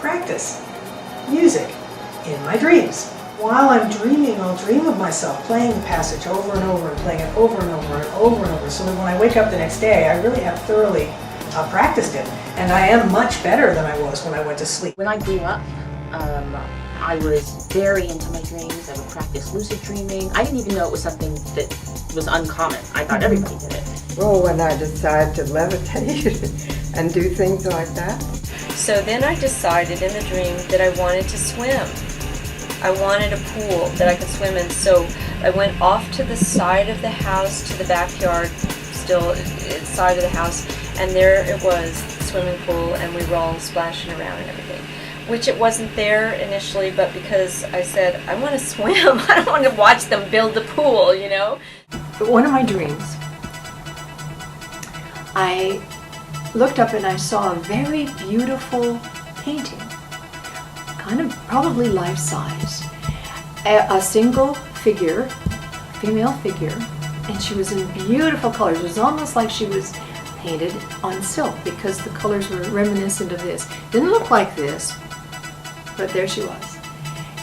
practice music in my dreams. While I'm dreaming, I'll dream of myself playing the passage over and over and playing it over and over and over and over, so that when I wake up the next day, I really have thoroughly practiced it, and I am much better than I was when I went to sleep. When I grew up, I was very into my dreams. I would practice lucid dreaming. I didn't even know it was something that was uncommon. I thought everybody did it. Well, when I decided to levitate and do things like that. So then I decided in the dream that I wanted to swim. I wanted a pool that I could swim in, so I went off to the side of the house, to the backyard, still side of the house, and there it was, the swimming pool, and we were all splashing around and everything. Which it wasn't there initially, but because I said, I want to swim, I don't want to watch them build the pool, you know? But one of my dreams, I looked up and I saw a very beautiful painting, kind of probably life-size. A single figure, female figure, and she was in beautiful colors. It was almost like she was painted on silk because the colors were reminiscent of this. Didn't look like this, but there she was.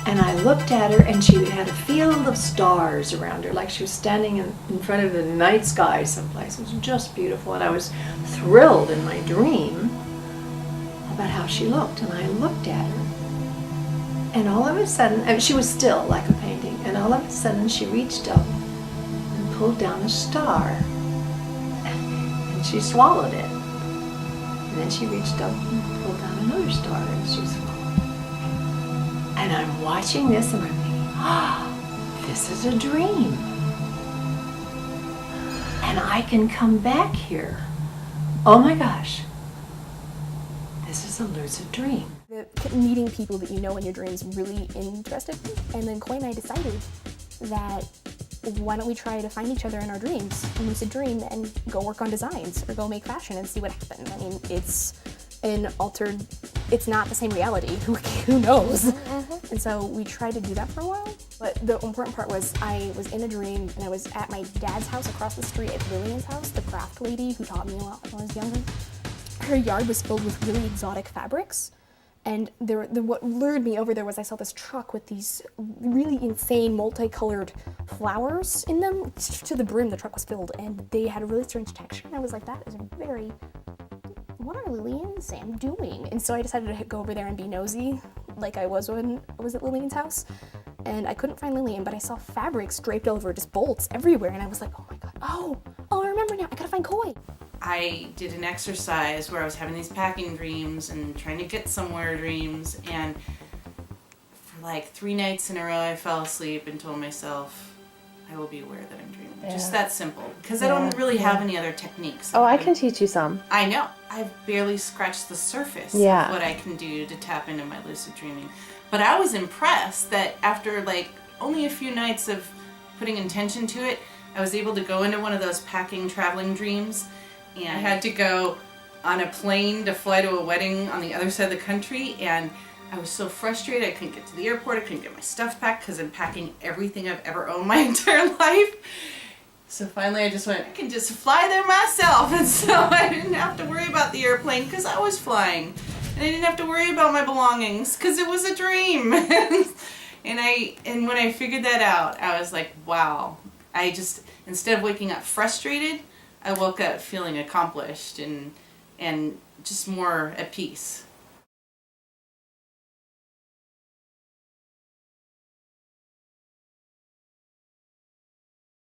And I looked at her and she had a field of stars around her, like she was standing in front of the night sky someplace. It was just beautiful, and I was thrilled in my dream about how she looked. And I looked at her, and all of a sudden, and she was still like a painting, and all of a sudden she reached up and pulled down a star, and she swallowed it. And then she reached up and pulled down another star, and she swallowed it. And I'm watching this and I'm thinking, this is a dream. And I can come back here. Oh my gosh, this is a lucid dream. Meeting people that you know in your dreams really interested me. And then Coy and I decided that why don't we try to find each other in our dreams, a lucid dream, and go work on designs or go make fashion and see what happens. I mean, it's an altered, it's not the same reality, who knows? And so we tried to do that for a while, but the important part was I was in a dream and I was at my dad's house across the street at Lillian's house, the craft lady who taught me a lot when I was younger. Her yard was filled with really exotic fabrics, and what lured me over there was I saw this truck with these really insane multicolored flowers in them. To the brim the truck was filled, and they had a really strange texture, and I was like, that is a very, what are Lily and Sam doing? And so I decided to go over there and be nosy, like I was when I was at Lillian's house. And I couldn't find Lillian, but I saw fabrics draped over, just bolts everywhere, and I was like, oh my god, oh, I remember now, I gotta find Coy. I did an exercise where I was having these packing dreams and trying to get somewhere dreams, and for like 3 nights in a row I fell asleep and told myself, I will be aware that I'm dreaming. Yeah. Just that simple. Because I don't really have any other techniques. Oh, I can teach you some. I know. I've barely scratched the surface of what I can do to tap into my lucid dreaming. But I was impressed that after like only a few nights of putting intention to it, I was able to go into one of those packing traveling dreams, and I had to go on a plane to fly to a wedding on the other side of the country, and I was so frustrated I couldn't get to the airport, I couldn't get my stuff packed because I'm packing everything I've ever owned my entire life. So finally I just went, I can just fly there myself, and so I didn't have to worry about the airplane because I was flying. And I didn't have to worry about my belongings because it was a dream. And when I figured that out, I was like, wow. I just, instead of waking up frustrated, I woke up feeling accomplished and just more at peace.